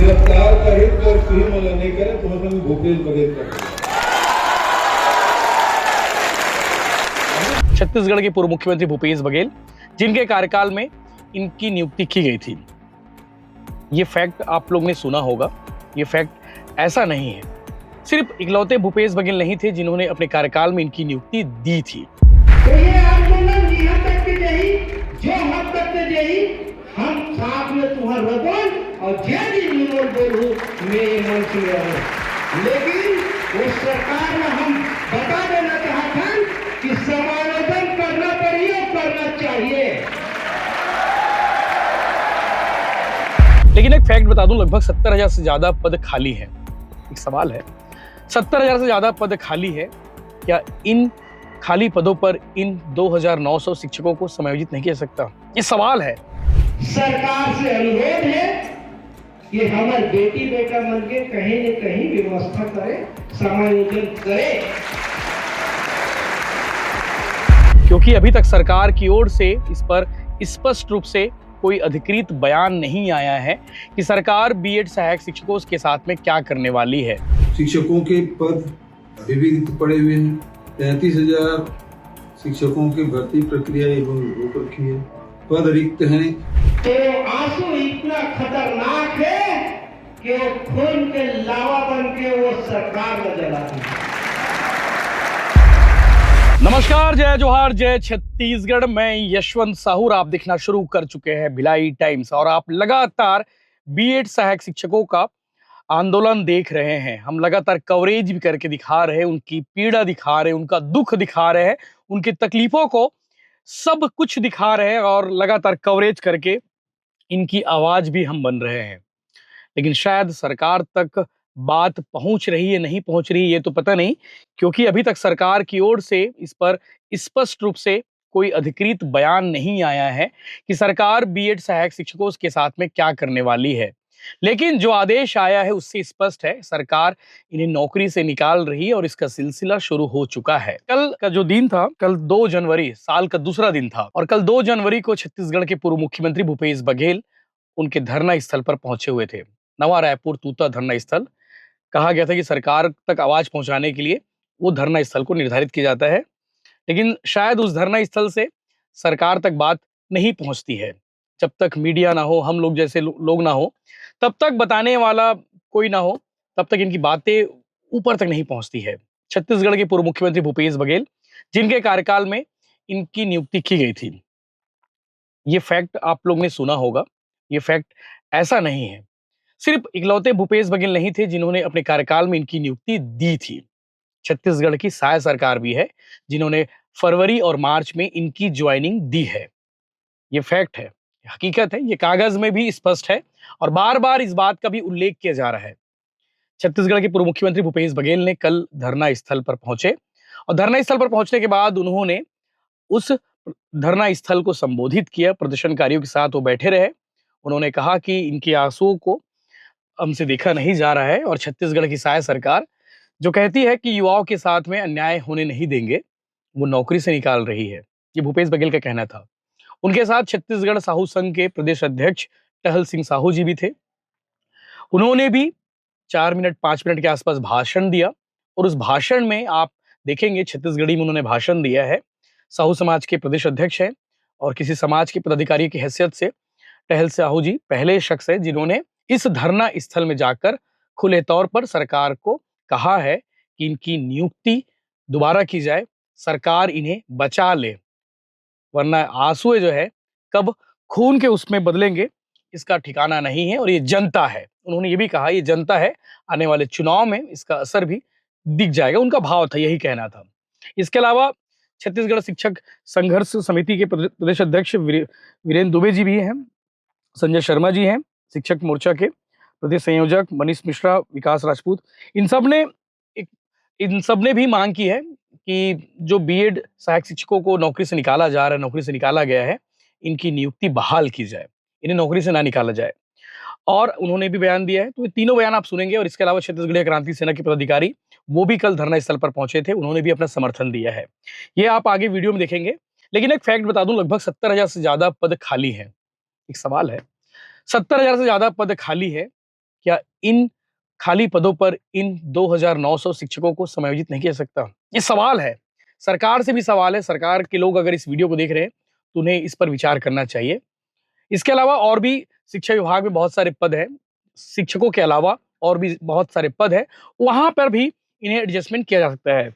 गिरफ्तार करीत जर तुम्ही मला नाही केलं तुम्हाला मी भूपेश बघेल करतो। छत्तीसगढ़ के पूर्व मुख्यमंत्री भूपेश बघेल, जिनके कार्यकाल में इनकी नियुक्ति की गई थी। ये फैक्ट आप लोग ने सुना होगा। ये फैक्ट ऐसा नहीं है। सिर्फ इकलौते भूपेश बघेल नहीं थे जिन्होंने अपने कार्यकाल में इनकी नियुक्ति दी थी। तो ये आंदोलन यहाँ तक के जही, जो हद तक के जही, हम साथ में तुम्हारा रगोन और जैसी विनोद बोलूं मेरे मन से रहे। लेकिन उस सरकार में हम बता देना चाहते हैं कि समायोजन करना चाहिए, करना चाहिए। लेकिन एक फैक्ट बता दूं, लगभग 70,000 से ज्यादा पद खाली हैं। एक सवाल है, 70,000 से ज्यादा पद खाली है, क्या इन खाली पदों पर इन 2,900 शिक्षकों को समायोजित नहीं किया सकता? ये सवाल है। सरकार से अनुरोध है कि हमारे बेटी बेटा मन के कहीं न कहीं व्यवस्था करे, समायोजन करे। क्योंकि अभी तक सरकार की ओर से इस पर स्पष्ट रूप से कोई अधिकृत बयान नहीं आया है कि सरकार बीएड सहायक शिक्षकों के साथ में क्या करने वाली है। शिक्षकों के पद अभी भी रिक्त पड़े हुए हैं। 33,000 शिक्षकों की भर्ती प्रक्रिया एवं रोक रखी है। पद रिक्त हैं। तो आंसू इतना खतरनाक है कि वो खून के लावा बन के वो सरकार में जलाती है। नमस्कार, जय जोहार, जय छत्तीसगढ़। मैं यशवंत साहू, आप देखना शुरू कर चुके हैं भिलाई टाइम्स और आप लगातार बीएड सहायक शिक्षकों का आंदोलन देख रहे हैं। हम लगातार कवरेज भी करके दिखा रहे हैं, उनकी पीड़ा दिखा रहे हैं, उनका दुख दिखा रहे हैं, उनकी तकलीफों को सब कुछ दिखा रहे हैं और लगातार कवरेज करके इनकी आवाज भी हम बन रहे हैं। लेकिन शायद सरकार तक बात पहुंच रही है, नहीं पहुंच रही, ये तो पता नहीं, क्योंकि अभी तक सरकार की ओर से इस पर स्पष्ट रूप से कोई अधिकृत बयान नहीं आया है कि सरकार बीएड सहायक शिक्षकों के साथ में क्या करने वाली है। लेकिन जो आदेश आया है उससे स्पष्ट है, सरकार इन्हें नौकरी से निकाल रही है और इसका सिलसिला शुरू हो चुका है। कल का जो दिन था, कल 2 जनवरी, साल का दूसरा दिन था और कल 2 जनवरी को छत्तीसगढ़ के पूर्व मुख्यमंत्री भूपेश बघेल उनके धरना स्थल पर पहुंचे हुए थे। नवा रायपुर तूता धरना स्थल। कहा गया था कि सरकार तक आवाज पहुंचाने के लिए वो धरना स्थल को निर्धारित किया जाता है, लेकिन शायद उस धरना स्थल से सरकार तक बात नहीं पहुंचती है। जब तक मीडिया ना हो, हम लोग जैसे लोग ना हो, तब तक बताने वाला कोई ना हो, तब तक इनकी बातें ऊपर तक नहीं पहुंचती है। छत्तीसगढ़ के पूर्व मुख्यमंत्री भूपेश बघेल, जिनके कार्यकाल में इनकी नियुक्ति की गई थी। ये फैक्ट आप लोग ने सुना होगा। ये फैक्ट ऐसा नहीं है। सिर्फ इकलौते भूपेश बघेल नहीं थे जिन्होंने अपने कार्यकाल में इनकी नियुक्ति दी थी। छत्तीसगढ़ की साय सरकार भी है जिन्होंने फरवरी और मार्च में इनकी ज्वाइनिंग दी है। ये फैक्ट है, हकीकत है, ये कागज में भी स्पष्ट है और बार बार इस बात का भी उल्लेख किया जा रहा है। छत्तीसगढ़ के पूर्व मुख्यमंत्री भूपेश बघेल ने कल धरना स्थल पर पहुंचे और धरना स्थल पर पहुंचने के बाद उन्होंने उस धरना स्थल को संबोधित किया। प्रदर्शनकारियों के साथ वो बैठे रहे। उन्होंने कहा कि इनके आंसुओं को हमसे देखा नहीं जा रहा है और छत्तीसगढ़ की साय सरकार जो कहती है कि युवाओं के साथ में अन्याय होने नहीं देंगे, वो नौकरी से निकाल रही है। ये भूपेश बघेल का कहना था। उनके साथ छत्तीसगढ़ साहू संघ के प्रदेश अध्यक्ष टहल सिंह साहू जी भी थे। उन्होंने भी 4 मिनट 5 मिनट के आसपास भाषण दिया और उस भाषण में आप देखेंगे छत्तीसगढ़ी में उन्होंने भाषण दिया है। साहू समाज के प्रदेश अध्यक्ष हैं और किसी समाज के पदाधिकारी की हैसियत से टहल साहू जी पहले शख्स है जिन्होंने इस धरना स्थल में जाकर खुले तौर पर सरकार को कहा है कि इनकी नियुक्ति दोबारा की जाए, सरकार इन्हें बचा ले, वरना आंसू जो है कब खून के उसमें बदलेंगे इसका ठिकाना नहीं है। और ये जनता है, उन्होंने ये भी कहा ये जनता है, आने वाले चुनाव में इसका असर भी दिख जाएगा। उनका भाव था, यही कहना था। इसके अलावा छत्तीसगढ़ शिक्षक संघर्ष समिति के प्रदेश अध्यक्ष वीरेंद्र दुबे जी भी हैं, संजय शर्मा जी हैं, शिक्षक मोर्चा के प्रदेश संयोजक मनीष मिश्रा, विकास राजपूत। इन सब ने भी मांग की है कि जो बीएड सहायक शिक्षकों को नौकरी से निकाला जा रहा है, नौकरी से निकाला गया है, इनकी नियुक्ति बहाल की जाए, इन्हें नौकरी से ना निकाला जाए। और उन्होंने भी बयान दिया है, तो ये तीनों बयान आप सुनेंगे। और इसके अलावा छत्तीसगढ़ क्रांति सेना के पदाधिकारी वो भी कल धरना स्थल पर पहुंचे थे, उन्होंने भी अपना समर्थन दिया है। ये आप आगे वीडियो में देखेंगे। लेकिन एक फैक्ट बता दूं, लगभग 70,000 से ज्यादा पद खाली हैं। एक सवाल है, 70,000 से ज्यादा पद खाली है, क्या इन खाली पदों पर इन 2,900 शिक्षकों को समायोजित नहीं किया सकता? ये सवाल है, सरकार से भी सवाल है। सरकार के लोग अगर इस वीडियो को देख रहे हैं तो उन्हें इस पर विचार करना चाहिए। इसके अलावा और भी शिक्षा विभाग में बहुत सारे पद हैं, शिक्षकों के अलावा और भी बहुत सारे पद हैं, वहां पर भी इन्हें एडजस्टमेंट किया जा सकता है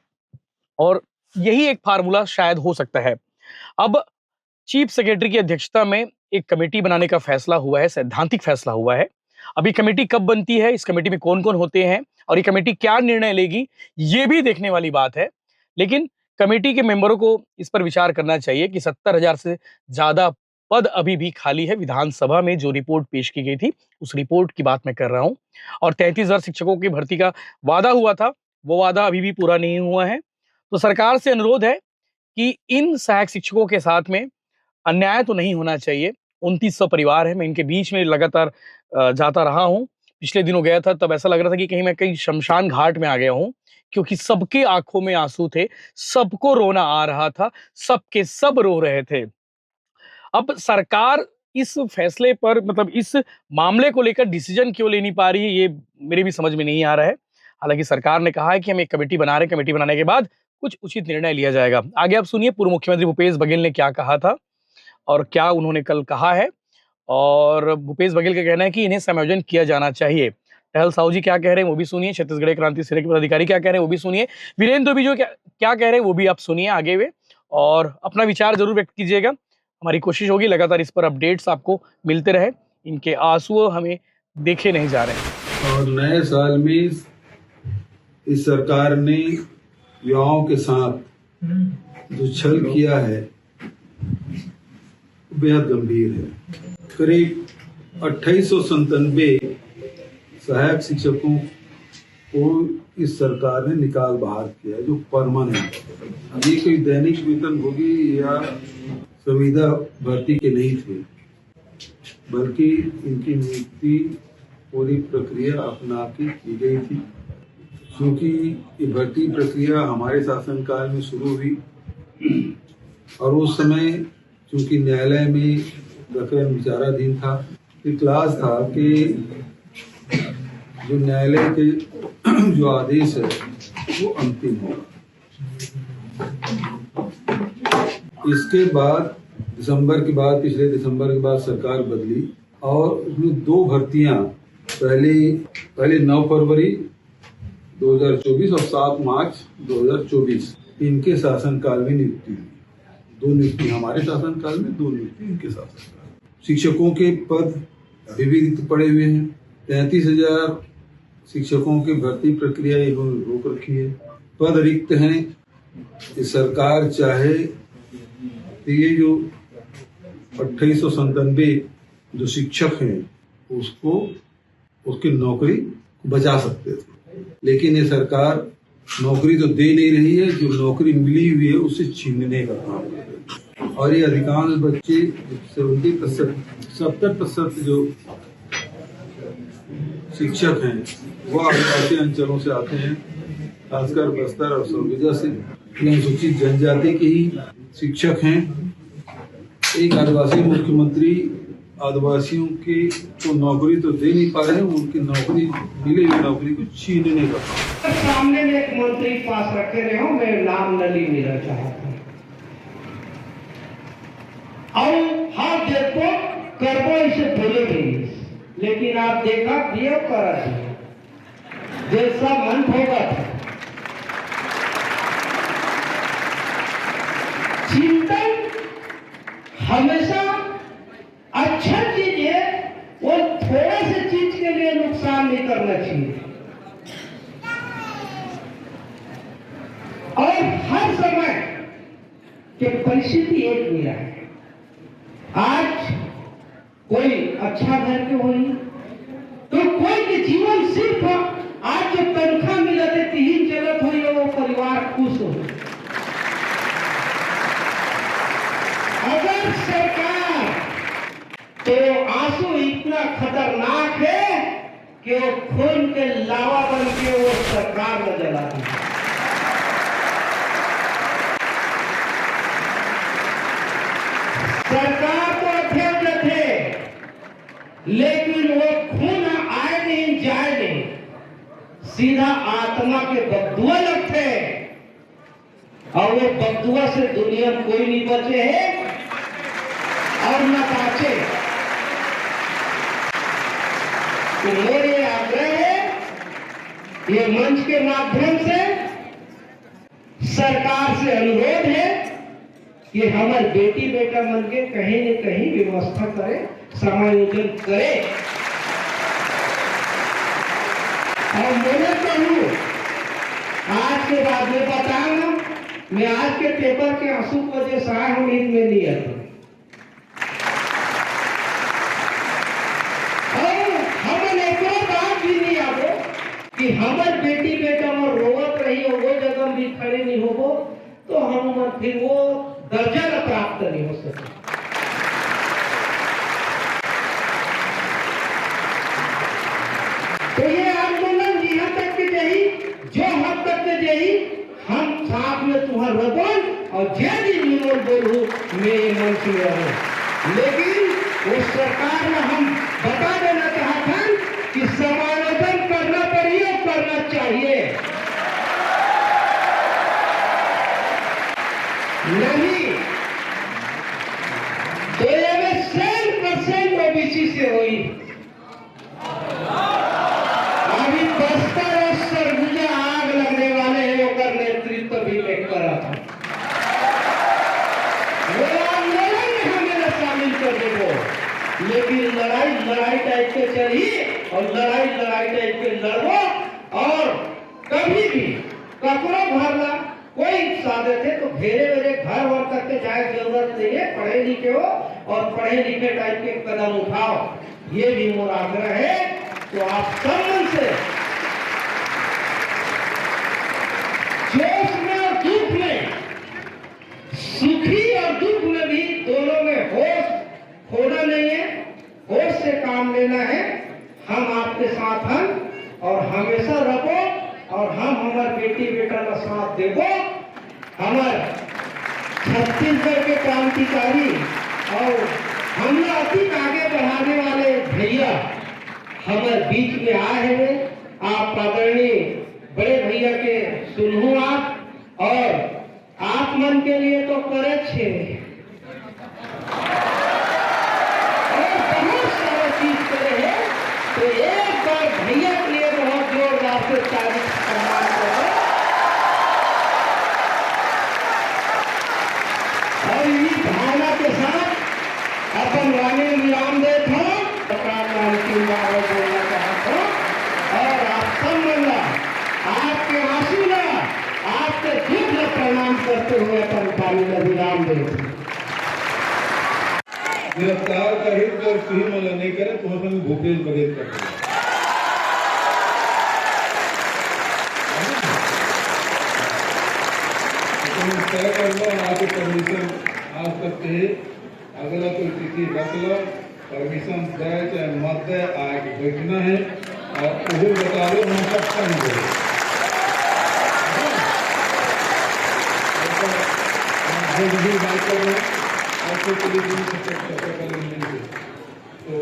और यही एक फार्मूला शायद हो सकता है। अब चीफ सेक्रेटरी की अध्यक्षता में एक कमेटी बनाने का फैसला हुआ है, सैद्धांतिक फैसला हुआ है। अभी कमेटी कब बनती है, इस कमेटी में कौन-कौन होते हैं और ये कमेटी क्या निर्णय लेगी, ये भी देखने वाली बात है। लेकिन कमेटी के मेंबरों को इस पर विचार करना चाहिए कि 70,000 से ज़्यादा पद अभी भी खाली है। विधानसभा में जो रिपोर्ट पेश की गई थी, उस रिपोर्ट की बात मैं कर रहा हूँ और 33,000 शिक्षकों की भर्ती का वादा हुआ था, वो वादा अभी भी पूरा नहीं हुआ है। तो सरकार से अनुरोध है कि इन सहायक शिक्षकों के साथ में अन्याय तो नहीं होना चाहिए। 2900 परिवार है, मैं इनके बीच में लगातार जाता रहा हूँ। पिछले दिनों गया था तब ऐसा लग रहा था कि कहीं मैं कहीं शमशान घाट में आ गया हूँ, क्योंकि सबके आँखों में आँसू थे, सबको रोना आ रहा था, सब के सब रो रहे थे। अब सरकार इस फैसले पर मतलब इस मामले को लेकर डिसीजन क्यों ले नहीं पा रही है, ये मेरे भी समझ में नहीं आ रहा है। हालाँकि सरकार ने कहा है कि हम एक कमेटी बना रहे हैं, कमेटी बनाने के बाद कुछ उचित निर्णय लिया जाएगा। आगे आप सुनिए पूर्व मुख्यमंत्री भूपेश बघेल ने क्या कहा था और क्या उन्होंने कल कहा है और भूपेश बघेल का कहना है कि इन्हें समायोजन किया जाना चाहिए। टहल साहू जी क्या कह रहे हैं वो भी सुनिए, छत्तीसगढ़ क्रांति सेना के पदाधिकारी क्या कह रहे हैं वो भी सुनिए, वीरेंद्र भी जो क्या कह रहे हैं वो भी आप सुनिए आगे वे और अपना विचार जरूर व्यक्त कीजिएगा। हमारी कोशिश होगी लगातार इस पर अपडेट्स आपको मिलते रहे, इनके आंसू हमें देखे नहीं जा रहे हैं। और नए साल में इस सरकार ने युवाओं के साथ जो छल किया है बेहद गंभीर है। करीब 2897 सहायक शिक्षकों को इस सरकार ने निकाल बाहर किया जो परमानेंट। ये कोई दैनिक वेतन होगी या संविदा भर्ती के नहीं थे, बल्कि इनकी नियुक्ति पूरी प्रक्रिया अपना के की गई थी। क्योंकि ये भर्ती प्रक्रिया हमारे शासनकाल में शुरू हुई और उस समय चूंकि न्यायालय में प्रकरण विचाराधीन था, क्लास था कि जो न्यायालय के जो आदेश है वो अंतिम होगा। इसके बाद पिछले दिसंबर के बाद सरकार बदली और उसमें 2 भर्तियां पहले 9 फरवरी 2024 और 7 मार्च 2024 इनके शासनकाल में नियुक्ति हुई। 2 नियुक्ति हमारे शासनकाल में, 2 नियुक्ति इनके शासनकाल में। शिक्षकों के पद अभी भी रिक्त पड़े हुए हैं। 33,000 शिक्षकों की भर्ती प्रक्रिया इन्होंने रोक रखी है। पद रिक्त हैं कि सरकार चाहे तो ये जो 2897 जो शिक्षक हैं उसकी नौकरी बचा सकते थे, लेकिन ये सरकार नौकरी तो दे नहीं रही है, जो नौकरी मिली हुई है उसे छीनने का काम कर रही है। और ये अधिकांश बच्चे 70% जो शिक्षक हैं वो आदिवासी अंचलों से आते हैं, खासकर बस्तर और सरगुजा से। अनुसूचित जनजाति के ही शिक्षक हैं। एक आदिवासी मुख्यमंत्री आदिवासियों की तो नौकरी तो दे नहीं पा रहे हैं, उनकी नौकरी मिली हुई नौकरी को छीनने का। सामने में एक मंत्री पास रखे रहे हो, मैं नाम नहीं लेना चाहता और हाँ देखो करबो इसे बोले नहीं, लेकिन आप देखा दियो करा जैसा मन होगा था। चिंतन हमेशा अच्छा चीज है, वो थोड़े से चीज के लिए नुकसान नहीं करना चाहिए और हर समय की परिस्थिति एक नहीं है। आज कोई अच्छा घर के हो तो कोई के जीवन सिर्फ आज जो तनख्वाह मिलते 3 जगत हुई वो परिवार खुश हो। अगर सरकार तो आंसू इतना खतरनाक है कि वो खून के लावा बन के वो सरकार नजर आती है। सरकार तो अध्यक्ष थे, लेकिन वो खून आए दिन सीधा आत्मा के बदुआ लगते हैं, और वो बदुआ से दुनिया में कोई नहीं बचे है और न बाचे। तो मेरे आग्रह है, ये मंच के माध्यम से सरकार से अनुरोध है कि हमारे बेटी बेटा मन के कहीं न कहीं व्यवस्था करे, समायोजन करे। और मैंने कहूँ आज के बाद में बताऊंगा, मैं आज के पेपर के आंसू की वजह से आया हूँ, नींद में नहीं आता। और हमने एक बात भी नहीं आबो कि हमारे बेटी बेटा में रोवत रही हो, वो जगह भी खड़े नहीं हो, तो हम फिर वो दर्जा प्राप्त नहीं हो सके। तो ये आंदोलन यहाँ तक के जाही, जो हद तक के जाही, हम साथ में तुम्हारा रबन और जैदी निमोल बोलूं मेरे मंच में रहो। लेकिन उस सरकार में हम बता देना चाहते हैं कि समायोजन करना पड़िए, करना चाहिए। नहीं तो ये 100% ओबीसी से हुई। अभी बस्तर और सरगुजा आग लगने वाले हैं, उसका नेतृत्व भी मैं कर रहा था। वो आंदोलन में हमें शामिल कर देंगे, लेकिन लड़ाई टाइप के चलिए और लड़ाई टाइप के लड़ो। और कभी भी कपड़ों भरना कोई साधे थे तो घेरे वेरे घर वर करके जाए जरूरत नहीं है। पढ़े लिखे हो और पढ़े लिखे टाइप के कदम उठाओ, ये भी मोर आग्रह है। तो आप सब मन से जोश में और दुख में, सुखी और दुख में भी दोनों में होश खोना नहीं है, होश से काम लेना है। हम आपके साथ हैं और हमेशा रहो, और हम हमारे बेटी बेटा का साथ देवो। हमारे छत्तीसगढ़ के क्रांतिकारी और हमला अधिक आगे बढ़ाने वाले भैया हमारे बीच में आए हैं। आप आदरणीय बड़े भैया के सुनहु आप, और आप मन के लिए तो करे छे और बहुत सारा चीज करे है। तो एक बार भैया के लिए बहुत जोरदार से तारीफ सम्मान करो। और इसी भावना के साथ अपन वाणी विराम दे था बोलना चाहता हूँ। और आप सब मिलना, आपके आंसू ना, आपके दुख में प्रणाम करते हुए अपन वाणी में विराम दे। गिरफ्तार का हित और कहीं मला नहीं करे तो हम भूपेश बघेल कर तय कर लो, आके परमिशन आज तक के अगला कोई तिथि रख लो, परमिशन दे चाहे मत दे, आके बैठना है और वो बता दो हम सब करेंगे। बात कर रहे हैं तो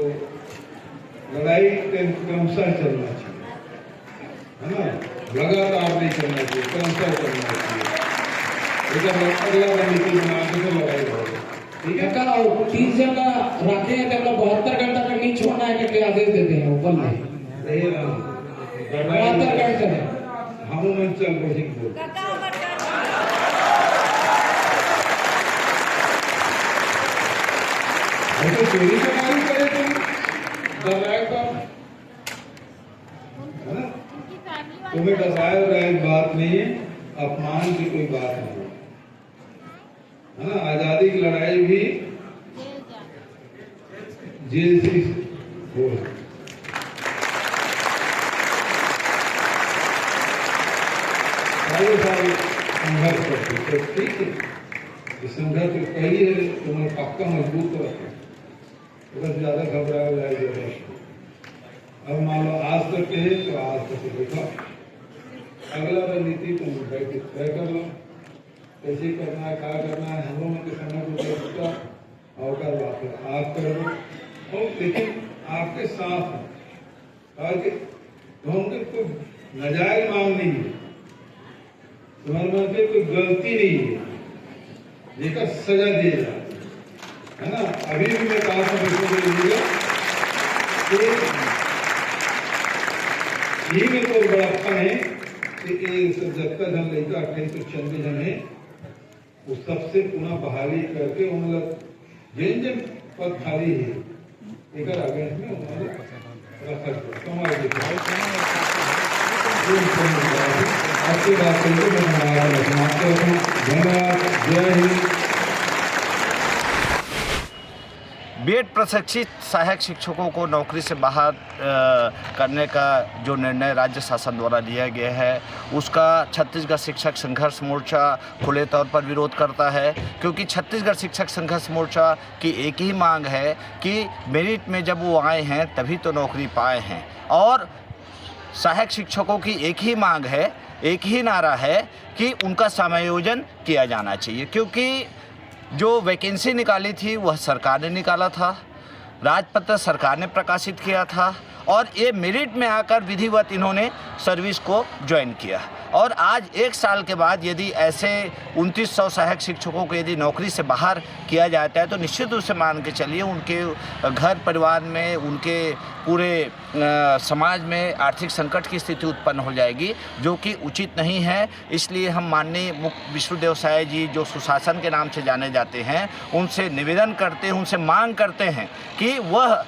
लड़ाई क्रमशः चलना चाहिए, है ना, लगातार नहीं चलना चाहिए, क्रमशः चलना चाहिए। अगला रणनीति बना के तो लड़ाई होगी, ठीक है। 30 जन का रखते हैं तो 72 घंटा तक नहीं छोड़ना है कि आदेश देते हैं ऊपर में 72 घंटे हम मन चल रही तो चोरी चकारी करे तुम दबाए तो, है ना, तुम्हें दबाए और बात नहीं है, अपमान की कोई बात नहीं है ना। आजादी की लड़ाई भी जेल से हो, सारे संघर्ष करते, ठीक है। संघर्ष कही है तुम्हें पक्का मजबूत रखे, बस ज्यादा घबराए जाए जरूरत। अब मान लो आज तक के है तो आज तक देखो, अगला रणनीति तुम तय कर लो, कैसे करना है, क्या करना है। हम लोगों के समय को अवकाश आप कर दो, और लेकिन आपके साथ और हम कोई नाजायज मांग नहीं है, तुम्हारे मन पे कोई गलती नहीं है, लेकर सजा दिए जाती है ना। अभी भी मैं कहा था बच्चों को लीजिएगा कि यही में तो बड़प्पन है कि 170 जन लड़का 2896 जन है, उस सबसे पुनः बहाली करके उन लोग जिन जिन पद खाली है एक अगेंस्ट में उन्होंने रखा आपकी बात करके मैं धन्यवाद। जय हिंद। बीएड प्रशिक्षित सहायक शिक्षकों को नौकरी से बाहर करने का जो निर्णय राज्य शासन द्वारा लिया गया है उसका छत्तीसगढ़ शिक्षक संघर्ष मोर्चा खुले तौर पर विरोध करता है, क्योंकि छत्तीसगढ़ शिक्षक संघर्ष मोर्चा की एक ही मांग है कि मेरिट में जब वो आए हैं तभी तो नौकरी पाए हैं, और सहायक शिक्षकों की एक ही मांग है, एक ही नारा है कि उनका समायोजन किया जाना चाहिए, क्योंकि जो वैकेंसी निकाली थी वह सरकार ने निकाला था, राजपत्र सरकार ने प्रकाशित किया था, और ये मेरिट में आकर विधिवत इन्होंने सर्विस को ज्वाइन किया। और आज 1 साल के बाद यदि ऐसे 2900 सहायक शिक्षकों को यदि नौकरी से बाहर किया जाता है तो निश्चित रूप से मान के चलिए उनके घर परिवार में, उनके पूरे समाज में आर्थिक संकट की स्थिति उत्पन्न हो जाएगी, जो कि उचित नहीं है। इसलिए हम माननीय मुख्य विष्णुदेव साय जी जो सुशासन के नाम से जाने जाते हैं, उनसे निवेदन करते हैं, उनसे मांग करते हैं कि वह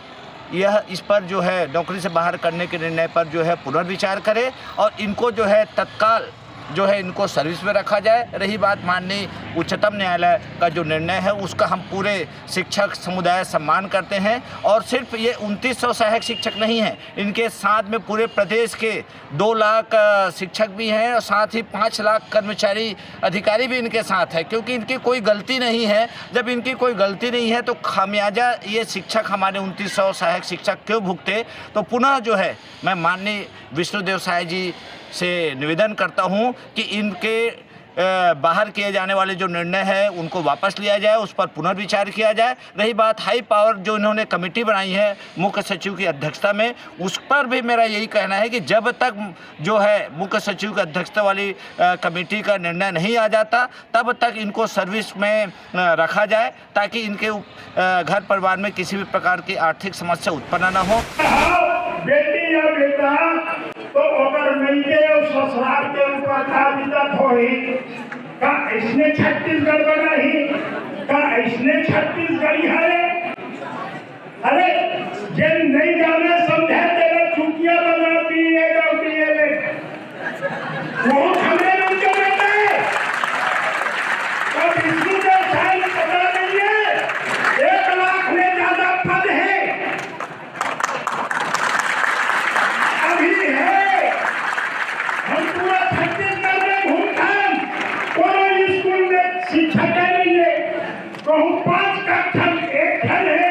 यह इस पर जो है नौकरी से बाहर करने के निर्णय पर जो है पुनर्विचार करे और इनको जो है तत्काल जो है इनको सर्विस में रखा जाए। रही बात माननीय उच्चतम न्यायालय का जो निर्णय है उसका हम पूरे शिक्षक समुदाय सम्मान करते हैं, और सिर्फ ये 2900 सहायक शिक्षक नहीं हैं, इनके साथ में पूरे प्रदेश के 2 लाख शिक्षक भी हैं और साथ ही 5 लाख कर्मचारी अधिकारी भी इनके साथ है, क्योंकि इनकी कोई गलती नहीं है। जब इनकी कोई गलती नहीं है तो खामियाजा ये शिक्षक हमारे 2900 सहायक शिक्षक क्यों भुगते। तो पुनः जो है मैं माननीय विष्णुदेव साय जी से निवेदन करता हूं कि इनके बाहर किए जाने वाले जो निर्णय है उनको वापस लिया जाए, उस पर पुनर्विचार किया जाए। रही बात हाई पावर जो इन्होंने कमेटी बनाई है मुख्य सचिव की अध्यक्षता में, उस पर भी मेरा यही कहना है कि जब तक जो है मुख्य सचिव की अध्यक्षता वाली कमेटी का निर्णय नहीं आ जाता तब तक इनको सर्विस में रखा जाए, ताकि इनके घर परिवार में किसी भी प्रकार की आर्थिक समस्या उत्पन्न न हो। बेटी या बेटा तो अगर मिलके और ससुराल के ऊपर का बिदत होई का इसने छत्तीसगढ़ बना ही का इसने छत्तीसगढ़ी है। अरे जिन नहीं जाने समझे तेरे चुटिया बना पिएगा पिएले वो हमें उनके बेटे अब इसको जो साल पता नहीं है 1 लाख में ज्यादा पद है अभी है। हम पूरा छत्तीसगढ़ में घूमते कोई स्कूल में शिक्षक नहीं है, कहूँ 5 कक्षा 1 घर है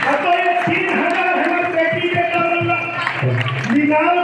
और तो ये 3000 हमारे बेटी बेटा निकाल